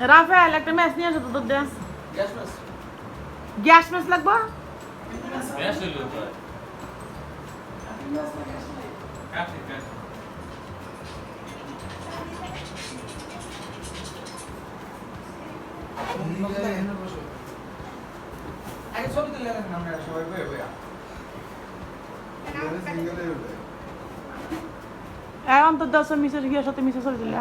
Rafael একটা match নিয়ে আসো তো তোর দেয়া গ্যাস ম্যাচ লাগবো আগে ছবি তুলে রাখেন আমরা সবাই বয়ে বয়ে এখন তো 10 মিনিটের গিয়ে সাথে মিশে চলে দিলা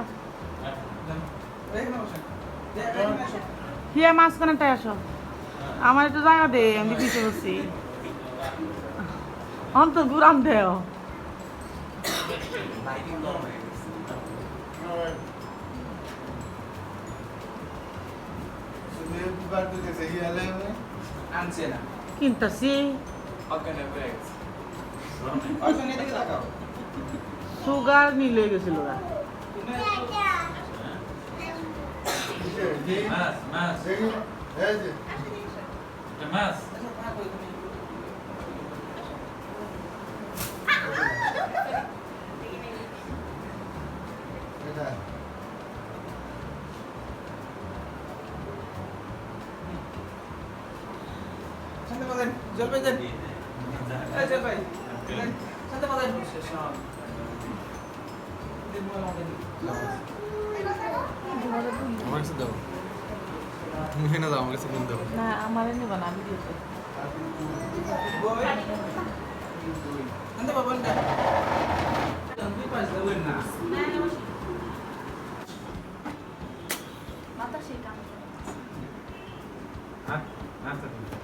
হিয়া মাছ কানাটাই আসো আমার একটু জায়গা দে আমি পিছিয়ে বসছি অন্ত ঘুরাম দেও কিনতেছি সুগার নিলে গেছিল জলপাই যান জলপাই সাথে বাজার আমার কাছে দাও তুমি না দাও আমার কাছে ফোন দাও না আমারে নিব না আমি দিতে আনতে বাবান দা দুই পাঁচ দেবেন না মাথা সেই কাম হ্যাঁ আচ্ছা আচ্ছা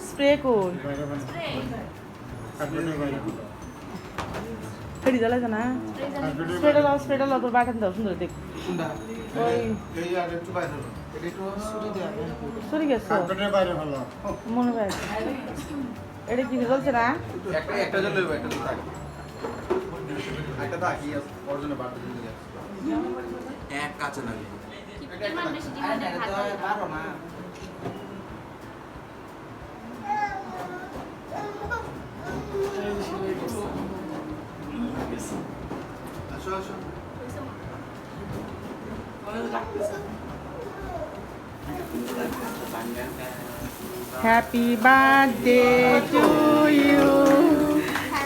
স্প্রে কই ফেরি জ্বালাই না স্প্রেটা দাও তোর বাটান দাও সুন্দর দেখ ওই সরি গেছো মনে হয় এটা কি জ্বলছে না একটা জ্বলবে একটা তো থাকে একটা থাকি ওর জন্য বাড়তে দিতে যাচ্ছে এক কাছে লাগে ডিমান্ড বেশি ডিমান্ড থাকে পারো না আসো আসো happy birthday to you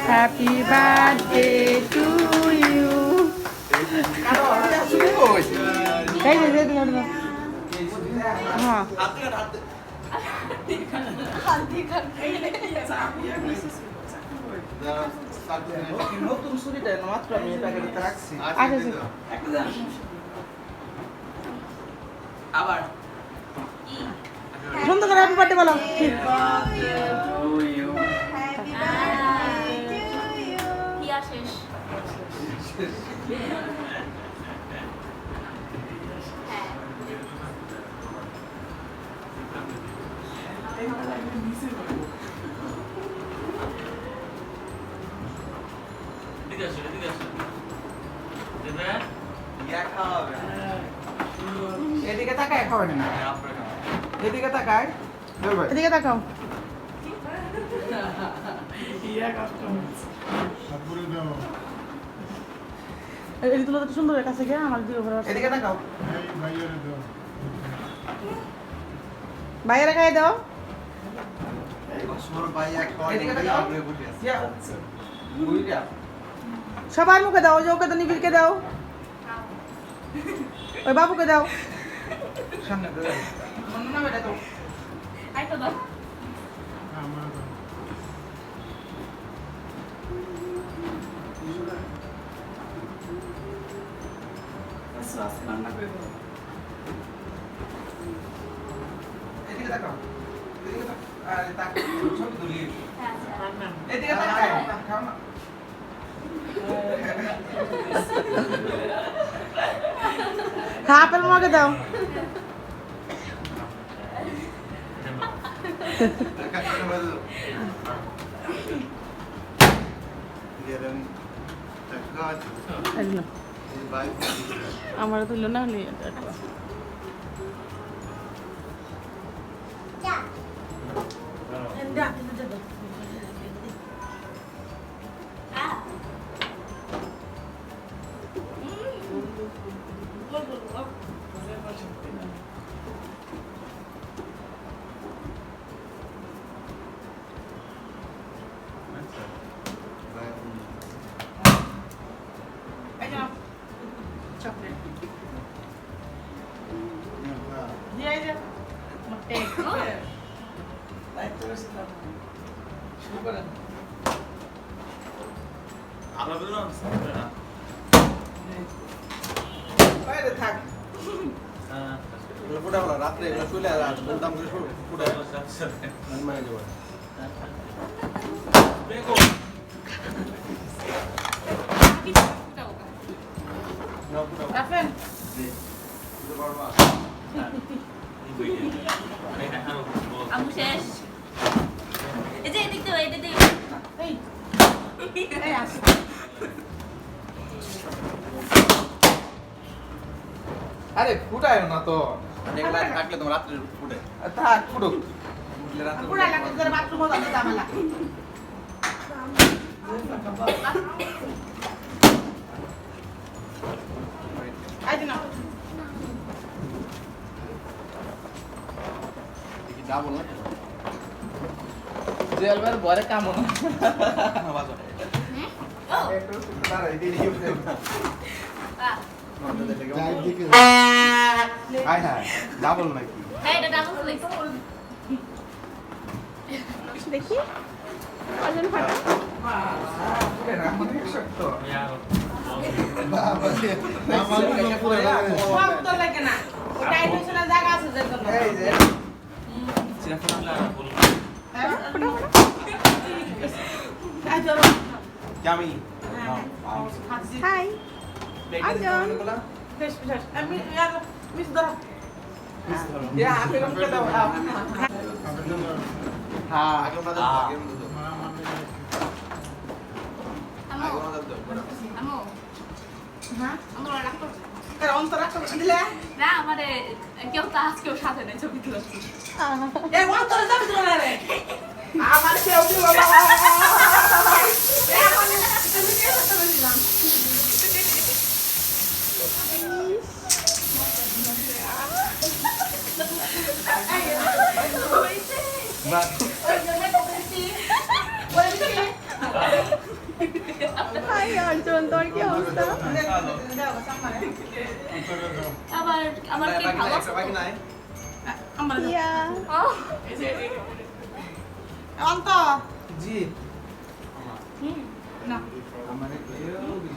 happy birthday to you এই যে দে দে হ্যাঁ নতুন ছুরিটা মাত্র আমি প্যাকেটে রাখছি আচ্ছা আবার সুন্দর করে হ্যাপি বার্থডে বলো হিয়া শেষ এদিকে তাকায় খাবেন না এদিকে তাকায় এদিকে তাকাও এই তুলো তো সুন্দর কাছে গিয়ে আমার দিকে উপরে এদিকে তাকাও বাইরে খাই দাও এদিকে তাকাও ইয়া মুইটা সবার মুখে দাও ওই যে ওকে তো নিবিড়কে দাও ওই বাবুকে দাও সামনে দাও না বেটা তো আইতো দাও এদিকে তাকাও এদিকে তাকাও আরে তাক ছবি তুলি হ্যাঁ এদিকে তাকাও খাও না আপেল মগে দাও এই না আমার তুললো না হলে চকলেট দিয়ে যা মোটে শুরু করেন আমরা বললাম বাইরে থাক ফুটা হলো রাত্রে এগুলো চলে আর বলতাম করে ফুটা মানে যাবো দেখো না ফুটা রাফেন ಇದು ಬರವಾ আমু শেষ এই যে এদিক দিয়ে এদিক দিয়ে এই এই আস আরে ফুটায় না তো এগুলা থাকলে তোমার রাত্রে ফুটে থাক ফুটুক ফুটলে রাত্রে পুরা লাগে তোর বাথরুমে যাবে জামেলা আই দিনা দেখি যা বল না জেলবার বরে কাম না বাজো ও একটু দাঁড়াই দিয়ে দিও হাই হাই ডাবল নাকি হ্যাঁ এটা ডাবল ফ্লেক্স দেখি ওজন ফাটা ফুটে না অনেক শক্ত সব তো লাগে না ওটা এডিশনাল জায়গা আছে যে জন্য এই যে আই চলো জামি হাই আজন বেশ বেশ আমি ইয়ার মিস ধরো ইয়া আপনি রুকে দাও হ্যাঁ আগে আমরা দাও আগে আমরা দাও আমু আগে আমরা দাও আমু হ্যাঁ আমু রাখো এর অন্তরা দিলে না আমারে কেউ তো আজকেও সাথে নেই ছবি তুলছি এই অন্তরা যাবে দিলে রে আমার কেউ কি বাবা এই আমি তুমি কে সাথে দিলাম হাই অর্জুন তোর কি অবস্থা আবার আমার কি ভালো বাকি নাই আমার ইয়া ও অন্ত জি না আমারে কেউ দিল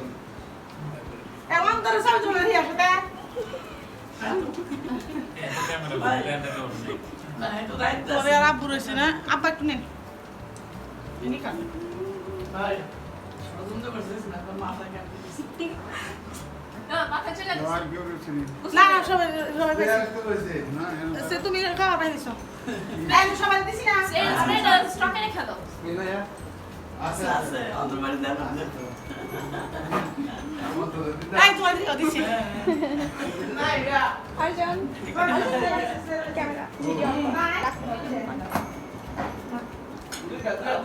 এই অন্তরা যাবে দিলে রে আসতে তোরে আর আব্বু রয়েছে না আব্বা একটু নেন ইনি খান মাথা চলে গেছে না না সবাই সবাই সে তুমি খাওয়া পাই দিছো তাই সবাই দিছি না স্টকে রেখে দাও তাই তো দিছি Arjun camera video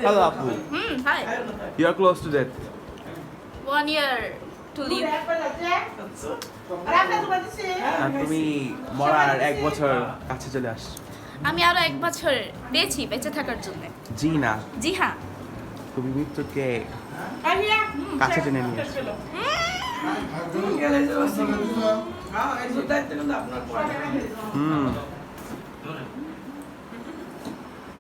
Hello, Apu. Hi You are close to death. 1 year to live আর তুমি মরার 1 বছর কাছে চলে আসছো। আমি আরো 1 বছর পেয়েছি বেঁচে থাকার জন্য জি না, জি হ্যাঁ তুমি মৃত্যুকে কাছে টেনে নিয়ে আসছো। আপনার হুম